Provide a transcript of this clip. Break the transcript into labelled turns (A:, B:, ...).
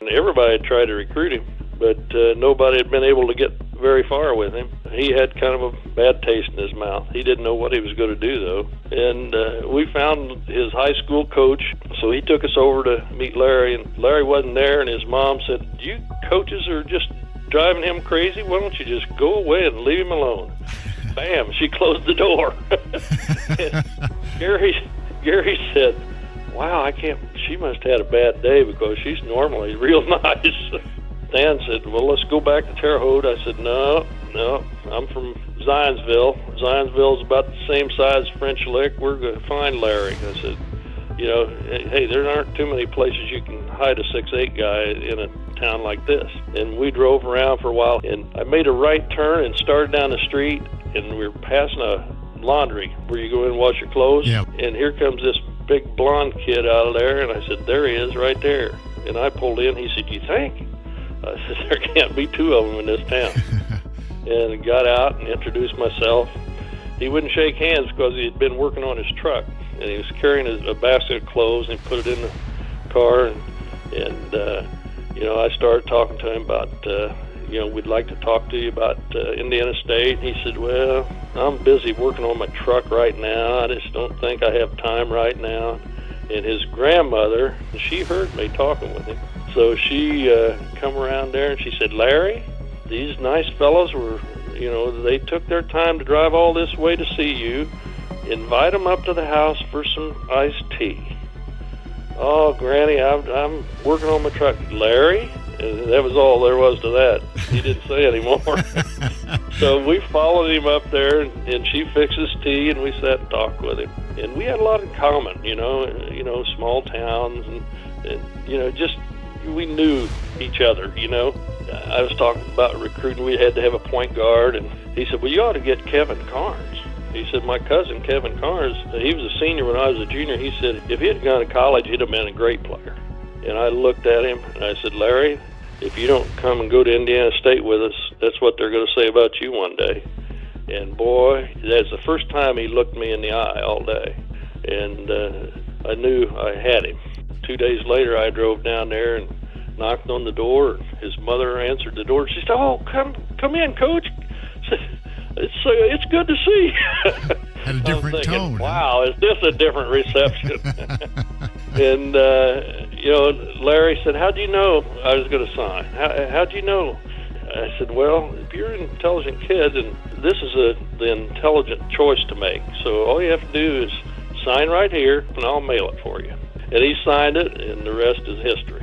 A: And everybody had tried to recruit him, but nobody had been able to get very far with him. He had kind of a bad taste in his mouth. He didn't know what he was going to do, though. And we found his high school coach, so he took us over to meet Larry, and Larry wasn't there, and his mom said, "You coaches are just driving him crazy. Why don't you just go away and leave him alone?" Bam, she closed the door. Gary said, "Wow, I can't, she must have had a bad day because she's normally real nice." Stan said, "Well, let's go back to Terre Haute." I said, no, I'm from Zionsville. Zionsville's about the same size as French Lick. We're going to find Larry. I said, hey, there aren't too many places you can hide a 6'8" guy in a town like this. And we drove around for a while, and I made a right turn and started down the street, and we were passing a laundry where you go in and wash your clothes.
B: Yeah.
A: And here comes this big blonde kid out of there, and I said, "There he is right there." And I pulled in. He said, "You think?" I said, "There can't be two of them in this town." And got out and introduced myself. He wouldn't shake hands because he had been working on his truck, and he was carrying a basket of clothes, and he put it in the car, and I started talking to him about, we'd like to talk to you about Indiana State. He said, "Well, I'm busy working on my truck right now. I just don't think I have time right now." And his grandmother, she heard me talking with him. So she come around there and she said, "Larry, these nice fellows were, they took their time to drive all this way to see you. Invite them up to the house for some iced tea." "Oh, Granny, I'm working on my truck." "Larry?" And that was all there was to that. He didn't say anymore. So we followed him up there, and she fixed his tea, and we sat and talked with him. And we had a lot in common, small towns, and just we knew each other, I was talking about recruiting. We had to have a point guard, and he said, "Well, you ought to get Kevin Carnes." He said, "My cousin, Kevin Carnes, he was a senior when I was a junior." He said, "If he had gone to college, he'd have been a great player." And I looked at him, and I said, "Larry, if you don't come and go to Indiana State with us, that's what they're going to say about you one day." And boy, that's the first time he looked me in the eye all day. And I knew I had him. 2 days later, I drove down there and knocked on the door. His mother answered the door. She said, "Oh, come in, Coach. It's good to see."
B: Had a different tone.
A: Wow, is this a different reception? And Larry said, "How'd you know I was going to sign? How'd you know?" I said, "Well, if you're an intelligent kid, and this is the intelligent choice to make. So all you have to do is sign right here, and I'll mail it for you." And he signed it, and the rest is history.